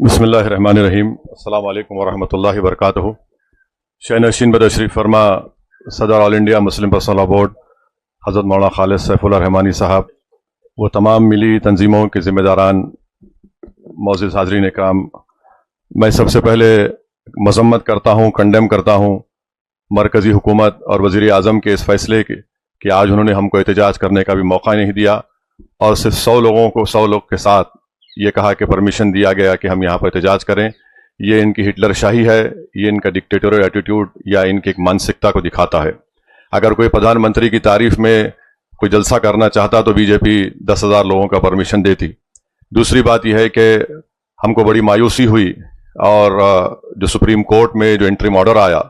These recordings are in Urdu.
بسم اللہ الرحمن الرحیم۔ السلام علیکم ورحمۃ اللہ وبرکاتہ۔ شہنشین بدشریف فرما صدر all India Muslim personal law board حضرت مولانا خالد سیف اللہ رحمانی صاحب، وہ تمام ملی تنظیموں کے ذمہ داران، معزز حاضرین اکرام، میں سب سے پہلے مذمت کرتا ہوں، کنڈیم کرتا ہوں مرکزی حکومت اور وزیر اعظم کے اس فیصلے کے کہ آج انہوں نے ہم کو احتجاج کرنے کا بھی موقع نہیں دیا اور صرف 100 لوگ کے ساتھ یہ کہا کہ پرمیشن دیا گیا کہ ہم یہاں پر احتجاج کریں۔ یہ ان کی ہٹلر شاہی ہے، یہ ان کا ڈکٹیٹورل ایٹیٹیوڈ یا ان کی ایک مانسکتا کو دکھاتا ہے۔ اگر کوئی پردھان منتری کی تعریف میں کوئی جلسہ کرنا چاہتا تو بی جے پی 10,000 لوگوں کا پرمیشن دیتی۔ دوسری بات یہ ہے کہ ہم کو بڑی مایوسی ہوئی اور جو سپریم کورٹ میں جو انٹریم آرڈر آیا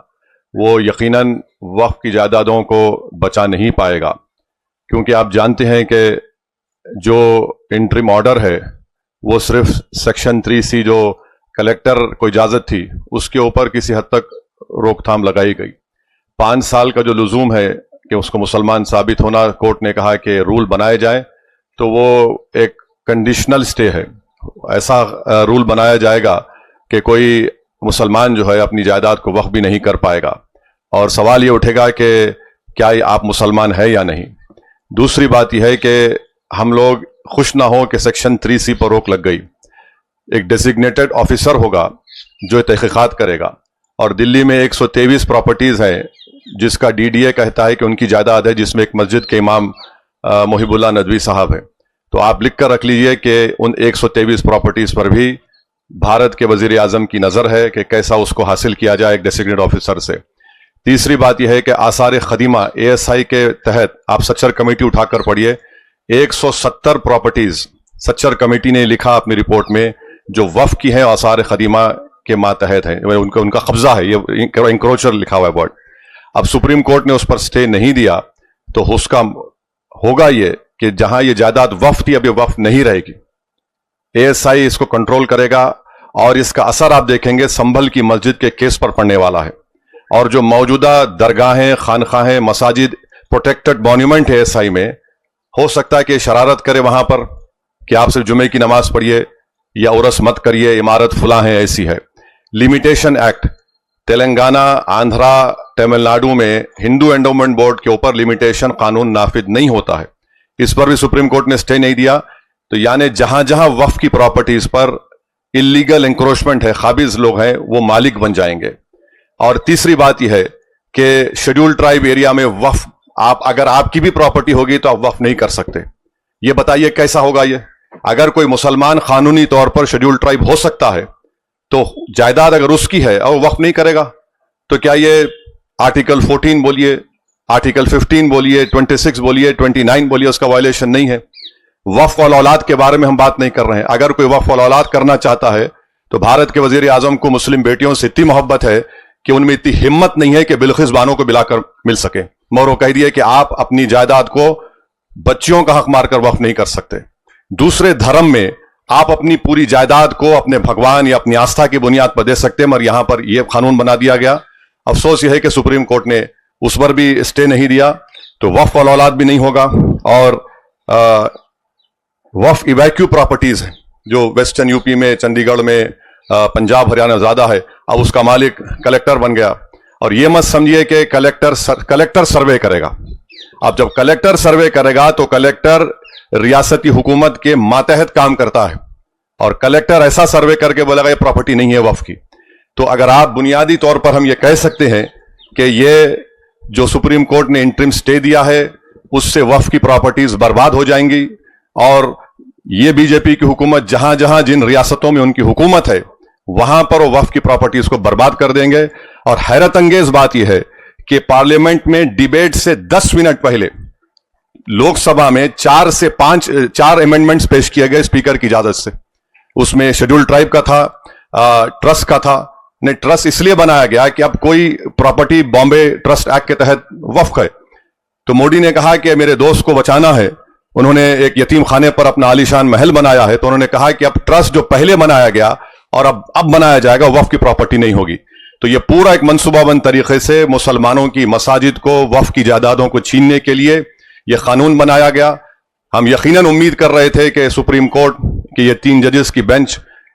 وہ یقیناً وقف کی جائیدادوں کو بچا نہیں پائے گا، کیونکہ آپ جانتے ہیں کہ جو انٹریم آرڈر ہے وہ صرف سیکشن 3C جو کلیکٹر کو اجازت تھی اس کے اوپر کسی حد تک روک تھام لگائی گئی۔ 5 سال کا جو لزوم ہے کہ اس کو مسلمان ثابت ہونا، کورٹ نے کہا کہ رول بنائے جائیں، تو وہ ایک کنڈیشنل سٹے ہے۔ ایسا رول بنایا جائے گا کہ کوئی مسلمان جو ہے اپنی جائیداد کو وقف بھی نہیں کر پائے گا، اور سوال یہ اٹھے گا کہ کیا آپ مسلمان ہے یا نہیں۔ دوسری بات یہ ہے کہ ہم لوگ خوش نہ ہوں کہ سیکشن 3C پر روک لگ گئی۔ ایک ڈیزگنیٹڈ آفیسر ہوگا جو تحقیقات کرے گا، اور دلی میں 123 پراپرٹیز ہیں جس کا DDA کہتا ہے کہ ان کی جائیداد ہے، جس میں ایک مسجد کے امام محب اللہ ندوی صاحب ہیں۔ تو آپ لکھ کر رکھ لیجئے کہ ان 123 پراپرٹیز پر بھی بھارت کے وزیر اعظم کی نظر ہے کہ کیسا اس کو حاصل کیا جائے ایک ڈیزگنیٹڈ آفیسر سے۔ تیسری بات یہ ہے کہ آثار قدیمہ ASI کے تحت آپ سچر کمیٹی اٹھا کر پڑھیے، 170 پراپرٹیز سچر کمیٹی نے لکھا اپنی رپورٹ میں جو وقف کی ہیں آثار قدیمہ کے ماتحت ہیں، ان کا قبضہ ہے، یہ انکروچر لکھا ہوا ہے ورڈ۔ اب سپریم کورٹ نے اس پر سٹے نہیں دیا تو اس کا ہوگا یہ کہ جہاں یہ جائیداد وقف تھی اب یہ وقف نہیں رہے گی۔ ASI اس کو کنٹرول کرے گا، اور اس کا اثر آپ دیکھیں گے سنبھل کی مسجد کے کیس پر پڑنے والا ہے، اور جو موجودہ درگاہیں، خانقاہیں، مساجد پروٹیکٹڈ مونیومنٹ ہے ASI میں، ہو سکتا ہے کہ شرارت کرے وہاں پر کہ آپ صرف جمعے کی نماز پڑھیے یا عرس مت کریے، عمارت فلاں ہے، ایسی ہے۔ لیمیٹیشن ایکٹ تلنگانہ، آندھرا، تمل ناڈو میں ہندو اینڈومنٹ بورڈ کے اوپر لیمیٹیشن قانون نافذ نہیں ہوتا ہے، اس پر بھی سپریم کورٹ نے سٹے نہیں دیا۔ تو یعنی جہاں جہاں وقف کی پراپرٹیز پر اللیگل انکروچمنٹ ہے، قابض لوگ ہیں، وہ مالک بن جائیں گے۔ اور تیسری بات یہ ہے کہ شیڈول ٹرائب ایریا میں وقف اگر آپ کی بھی پراپرٹی ہوگی تو آپ وقف نہیں کر سکتے۔ یہ بتائیے کیسا ہوگا یہ؟ اگر کوئی مسلمان قانونی طور پر شیڈول ٹرائب ہو سکتا ہے تو جائیداد اگر اس کی ہے اور وقف نہیں کرے گا تو کیا یہ آرٹیکل 14 بولیے، آرٹیکل 15 بولیے، 26 بولیے، 29 بولیے، اس کا وائلیشن نہیں ہے؟ وقف والاولاد کے بارے میں ہم بات نہیں کر رہے ہیں۔ اگر کوئی وقف والاولاد کرنا چاہتا ہے تو بھارت کے وزیر اعظم کو مسلم بیٹیوں سے اتنی محبت ہے کہ ان میں اتنی ہمت نہیں ہے کہ بلخیس بانو کو بلا کر مل سکے، مورو کہہ دیے کہ آپ اپنی جائیداد کو بچیوں کا حق مار کر وقف نہیں کر سکتے۔ دوسرے دھرم میں آپ اپنی پوری جائیداد کو اپنے بھگوان یا اپنی آستھا کی بنیاد پر دے سکتے ہیں، مگر یہاں پر یہ قانون بنا دیا گیا۔ افسوس یہ ہے کہ سپریم کورٹ نے اس پر بھی سٹے نہیں دیا، تو وقف والاولاد بھی نہیں ہوگا۔ اور وقف ایویکیو پراپرٹیز ہیں جو ویسٹرن یوپی میں، چندی گڑھ میں، پنجاب ہریانہ زیادہ ہے، اب اس کا مالک کلیکٹر بن گیا۔ اور یہ مت سمجھیے کہ کلیکٹر سروے کرے گا۔ اب جب کلیکٹر سروے کرے گا تو کلیکٹر ریاستی حکومت کے ماتحت کام کرتا ہے، اور کلیکٹر ایسا سروے کر کے بولے گا یہ پراپرٹی نہیں ہے وقف کی۔ تو اگر آپ بنیادی طور پر ہم یہ کہہ سکتے ہیں کہ یہ جو سپریم کورٹ نے انٹرم سٹے دیا ہے اس سے وقف کی پراپرٹیز برباد ہو جائیں گی، اور یہ بی جے پی کی حکومت جہاں جہاں جن ریاستوں میں ان کی حکومت ہے وہاں پر وہ وقف کی پراپرٹیز کو برباد کر دیں گے۔ اور حیرت انگیز بات یہ ہے کہ پارلیمنٹ میں ڈیبیٹ سے 10 منٹ پہلے لوک سبھا میں 4 امینڈمنٹس پیش کیے گئے اسپیکر کی اجازت سے۔ اس میں شیڈول ٹرائب کا تھا، ٹرسٹ کا تھا۔ نہیں، ٹرسٹ اس لیے بنایا گیا کہ اب کوئی پراپرٹی بامبے ٹرسٹ ایکٹ کے تحت وقف ہے، تو مودی نے کہا کہ میرے دوست کو بچانا ہے، انہوں نے ایک یتیم خانے پر اپنا عالیشان محل بنایا ہے، تو انہوں نے کہا کہ اب ٹرسٹ جو پہلے بنایا گیا اور اب بنایا جائے گا وقف کی پراپرٹی نہیں ہوگی۔ تو یہ پورا ایک منصوبہ بند طریقے سے مسلمانوں کی مساجد کو، وقف کی جائیدادوں کو چھیننے کے لیے یہ قانون بنایا گیا۔ ہم یقیناً امید کر رہے تھے کہ سپریم کورٹ کی یہ 3 ججز کی بینچ